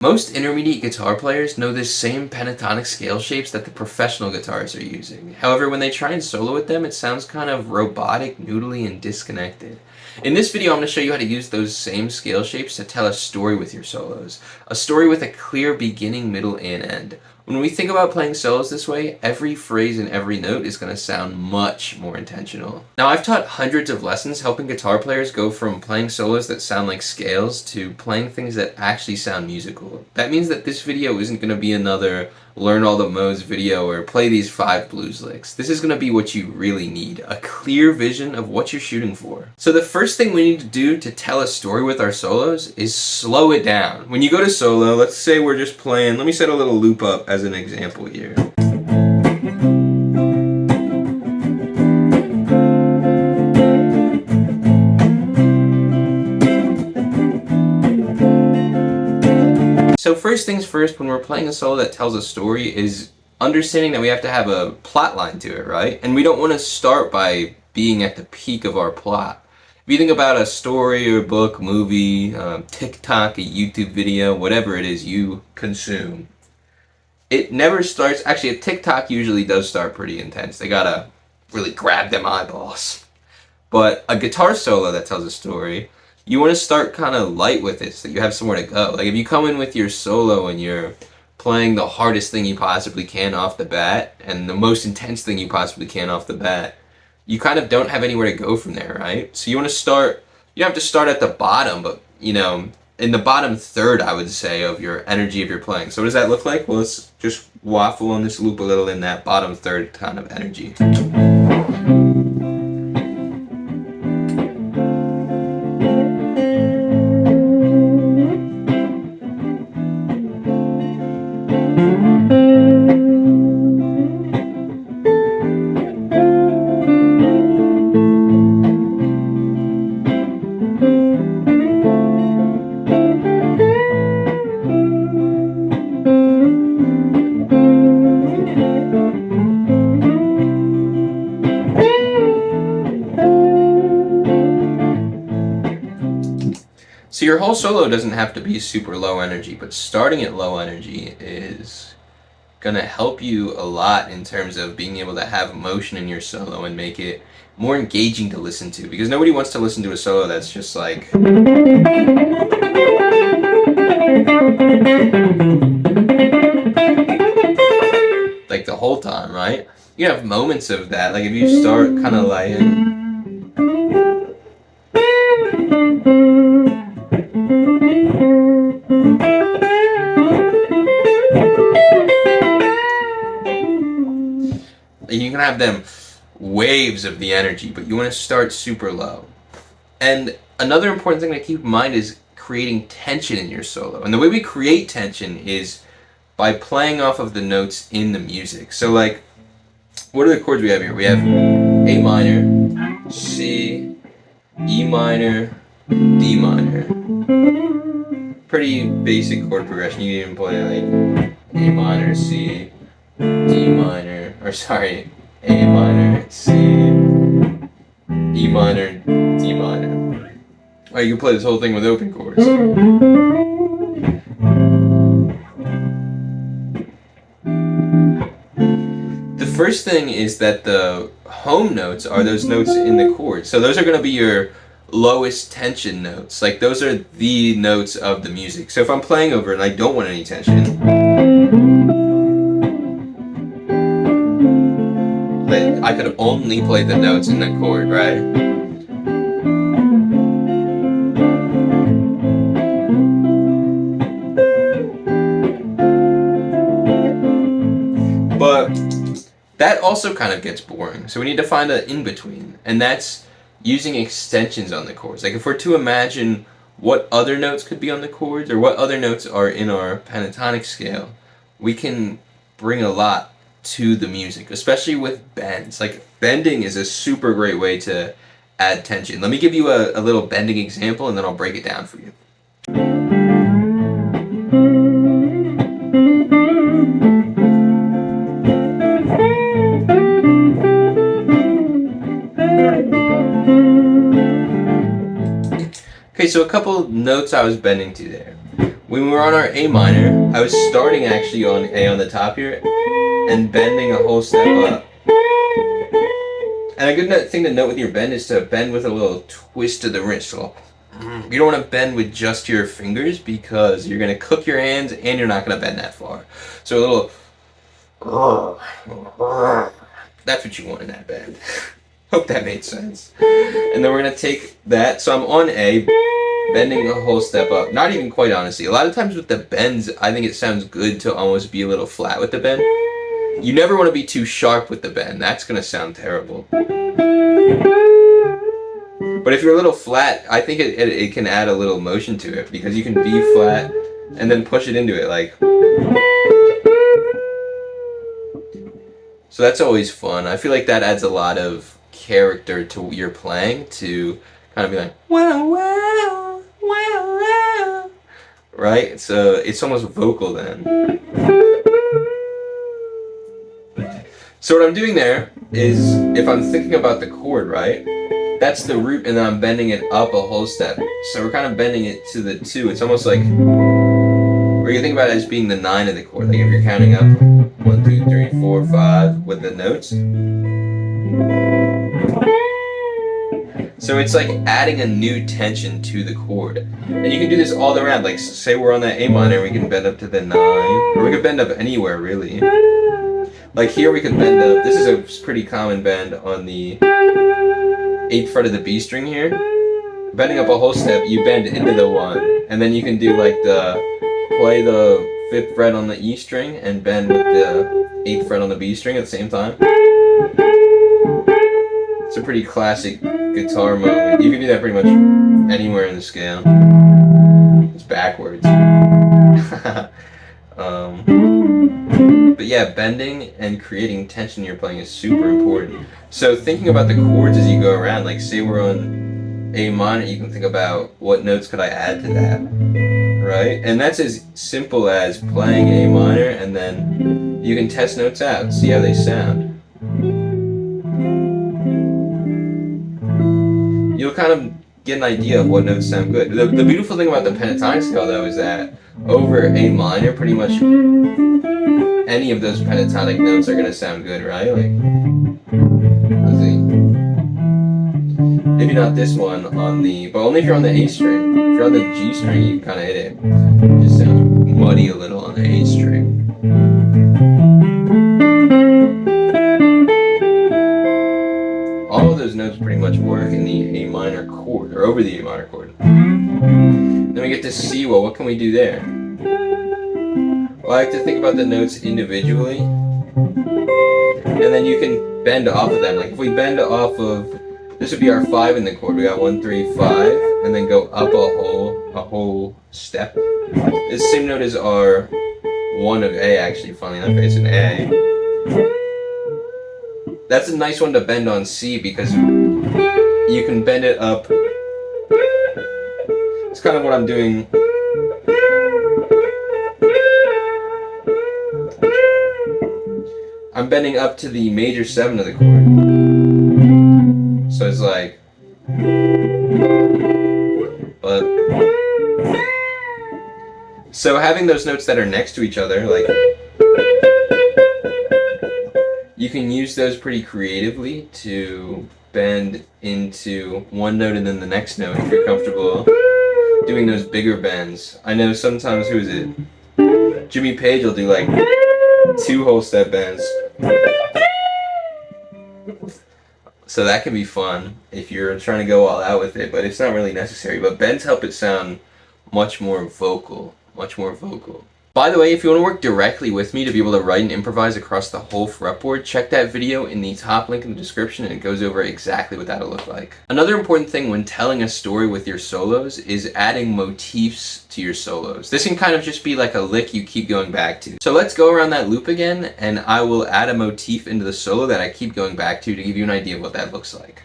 Most intermediate guitar players know the same pentatonic scale shapes that the professional guitarists are using. However, when they try and solo with them, it sounds kind of robotic, noodly, and disconnected. In this video, I'm going to show you how to use those same scale shapes to tell a story with your solos. A story with a clear beginning, middle, and end. When we think about playing solos this way, every phrase and every note is going to sound much more intentional. Now, I've taught hundreds of lessons helping guitar players go from playing solos that sound like scales to playing things that actually sound musical. That means that this video isn't going to be another learn all the modes video or play these 5 blues licks. This is going to be what you really need, a clear vision of what you're shooting for. So the first thing we need to do to tell a story with our solos is slow it down. When you go to solo, let's say we're just playing, let me set a little loop up as an example here. So first things first, when we're playing a solo that tells a story is understanding that we have to have a plot line to it, right? And we don't want to start by being at the peak of our plot. If you think about a story or book, movie, TikTok, a YouTube video, whatever it is you consume, it never starts, actually a TikTok usually does start pretty intense. They gotta really grab them eyeballs. But a guitar solo that tells a story, you want to start kind of light with it so that you have somewhere to go. Like if you come in with your solo and you're playing the hardest thing you possibly can off the bat and the most intense thing you possibly can off the bat, you kind of don't have anywhere to go from there, right? So you want to start, you don't have to start at the bottom, but you know, in the bottom third, I would say, of your energy of your playing. So what does that look like? Well, let's just waffle on this loop a little in that bottom third kind of energy. So your whole solo doesn't have to be super low energy, but starting at low energy is gonna help you a lot in terms of being able to have emotion in your solo and make it more engaging to listen to, because nobody wants to listen to a solo that's just like the whole time, right? You have moments of that, like if you start kind of like you can have them waves of the energy, but you want to start super low. And another important thing to keep in mind is creating tension in your solo. And the way we create tension is by playing off of the notes in the music. So like, what are the chords we have here? We have A minor, C, E minor, D minor. Pretty basic chord progression. You can even play like A minor, C, D minor, or sorry, A minor, C, E minor, D minor. Or you can play this whole thing with open chords. The first thing is that the home notes are those notes in the chord. So those are going to be your lowest tension notes. Like those are the notes of the music. So if I'm playing over it and I don't want any tension, I could only play the notes in the chord, right? But that also kind of gets boring. So we need to find an in-between, and that's using extensions on the chords. Like if we're to imagine what other notes could be on the chords or what other notes are in our pentatonic scale, we can bring a lot to the music, especially with bends. Like bending is a super great way to add tension. Let me give you a little bending example and then I'll break it down for you. Okay, so a couple notes I was bending to there. when we were on our A minor, I was starting actually on A on the top here and bending a whole step up. And a good thing to note with your bend is to bend with a little twist of the wrist. So you don't want to bend with just your fingers because you're going to cook your hands and you're not going to bend that far. So a little... That's what you want in that bend. Hope that made sense. And then we're going to take that. So I'm on A, bending a whole step up. Not even quite, honestly. A lot of times with the bends, I think it sounds good to almost be a little flat with the bend. You never want to be too sharp with the bend. That's going to sound terrible. But if you're a little flat, I think it can add a little motion to it because you can be flat and then push it into it like. So that's always fun. I feel like that adds a lot of character to your playing to kind of be like, wow, wow, wow, wow. Right? So it's almost vocal then. So what I'm doing there is, if I'm thinking about the chord, right, that's the root and then I'm bending it up a whole step. So we're kind of bending it to the 2. It's almost like, or you can think about it as being the 9 of the chord. Like if you're counting up 1, 2, 3, 4, 5 with the notes. So it's like adding a new tension to the chord. And you can do this all the way around. Like say we're on that A minor, we can bend up to the 9. Or we can bend up anywhere really. Like here we can bend up, this is a pretty common bend on the 8th fret of the B string here. Bending up a whole step, you bend into the 1. And then you can do like play the 5th fret on the E string and bend with the 8th fret on the B string at the same time. It's a pretty classic guitar moment. You can do that pretty much anywhere in the scale. It's backwards. But yeah, bending and creating tension in your playing is super important. So thinking about the chords as you go around, like say we're on A minor, you can think about what notes could I add to that, right? And that's as simple as playing A minor and then you can test notes out, see how they sound. You'll kind of get an idea of what notes sound good. The beautiful thing about the pentatonic scale though is that over A minor, pretty much any of those pentatonic notes are going to sound good, right? Like, let's see. Maybe not this one on the, but only if you're on the A string. If you're on the G string, you kind of hit it. It just sounds muddy a little on the A string. All of those notes pretty much work in the A minor chord, or over the A minor chord. Then we get to C. Well, what can we do there? Well, I like to think about the notes individually, and then you can bend off of them. Like if we bend off of, this would be our 5 in the chord. We got 1, 3, 5, and then go up a whole step. This same note is our 1 of A, actually, funnily enough, it's an A. That's a nice one to bend on C because you can bend it up. It's kind of what I'm doing. I'm bending up to the major 7 of the chord. So it's like, but so having those notes that are next to each other, like you can use those pretty creatively to bend into one note and then the next note if you're comfortable doing those bigger bends. I know sometimes, who is it? Jimmy Page will do like 2 whole step bends. So that can be fun if you're trying to go all out with it, but it's not really necessary. But bends help it sound much more vocal, much more vocal. By the way, if you want to work directly with me to be able to write and improvise across the whole fretboard, check that video in the top link in the description and it goes over exactly what that'll look like. Another important thing when telling a story with your solos is adding motifs to your solos. This can kind of just be like a lick you keep going back to. So let's go around that loop again and I will add a motif into the solo that I keep going back to give you an idea of what that looks like.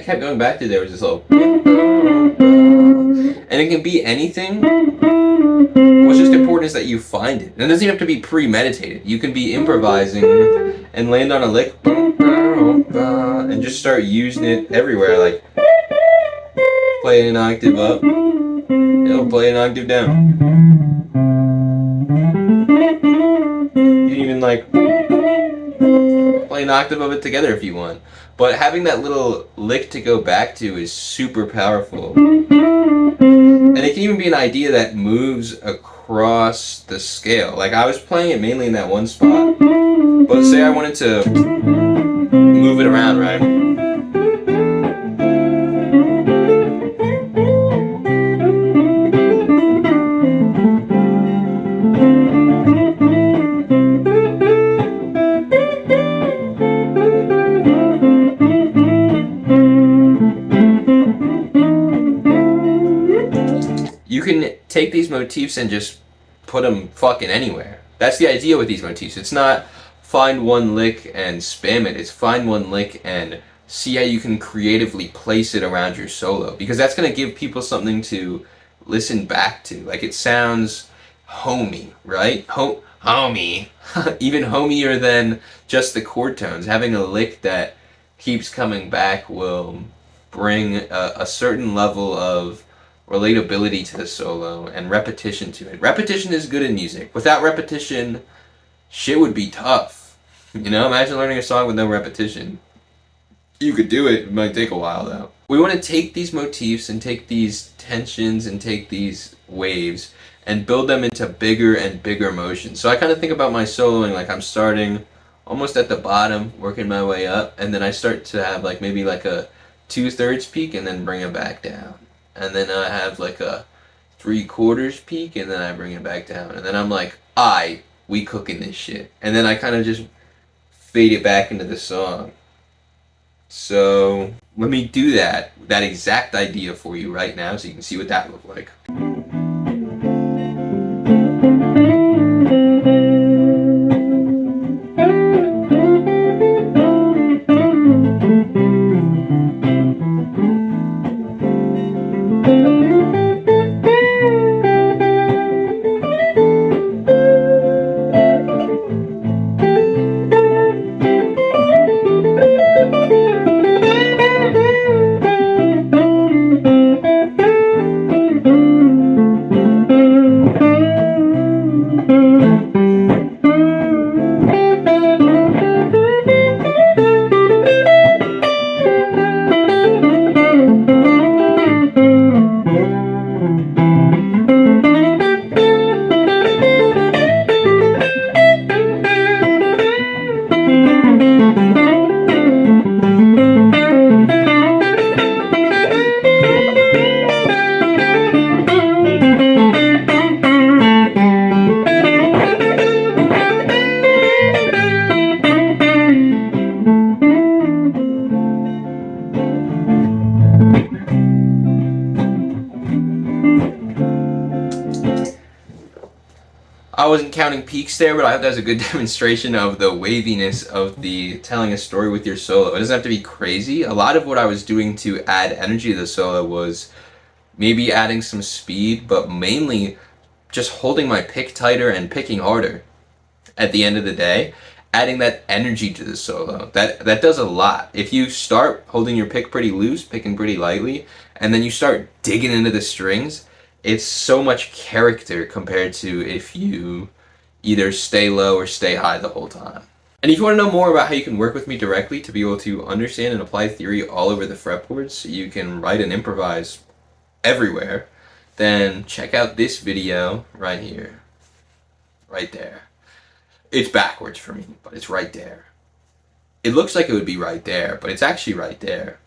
kept going back to there was this little, and it can be anything. What's just important is that you find it. And it doesn't even have to be premeditated. You can be improvising and land on a lick and just start using it everywhere. Like play an octave up, it'll play an octave down. You can even like play an octave of it together if you want. But having that little lick to go back to is super powerful. And it can even be an idea that moves across the scale. Like I was playing it mainly in that one spot, but say I wanted to move it around, right? You can take these motifs and just put them fucking anywhere. That's the idea with these motifs. It's not find one lick and spam it. It's find one lick and see how you can creatively place it around your solo. Because that's going to give people something to listen back to. Like it sounds homey, right? Homey. Even homier than just the chord tones. Having a lick that keeps coming back will bring a certain level of relatability to the solo and repetition to it. Repetition is good in music. Without repetition, shit would be tough. You know, imagine learning a song with no repetition. You could do it, it might take a while though. We want to take these motifs and take these tensions and take these waves and build them into bigger and bigger motions. So I kind of think about my soloing like I'm starting almost at the bottom, working my way up, and then I start to have like maybe like a 2/3 peak and then bring it back down. And then I have like a 3/4 peak and then I bring it back down. And then I'm like, we cooking this shit. And then I kind of just fade it back into the song. So let me do that exact idea for you right now so you can see what that looked like. I wasn't counting peaks there, but I hope that was a good demonstration of the waviness of the telling a story with your solo. It doesn't have to be crazy. A lot of what I was doing to add energy to the solo was maybe adding some speed, but mainly just holding my pick tighter and picking harder at the end of the day. Adding that energy to the solo. That does a lot. If you start holding your pick pretty loose, picking pretty lightly, and then you start digging into the strings, it's so much character compared to if you either stay low or stay high the whole time. And if you want to know more about how you can work with me directly to be able to understand and apply theory all over the fretboard so you can write and improvise everywhere, then check out this video right here. Right there. It's backwards for me, but it's right there. It looks like it would be right there, but it's actually right there.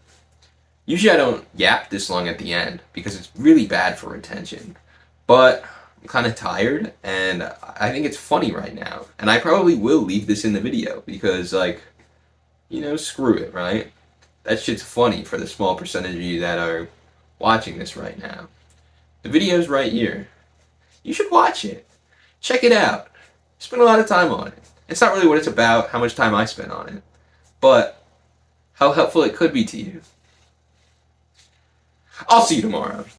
Usually I don't yap this long at the end because it's really bad for retention. But I'm kind of tired and I think it's funny right now. And I probably will leave this in the video because, like, you know, screw it, right? That shit's funny for the small percentage of you that are watching this right now. The video's right here. You should watch it. Check it out. Spend a lot of time on it. It's not really what it's about, how much time I spent on it, but how helpful it could be to you. I'll see you tomorrow.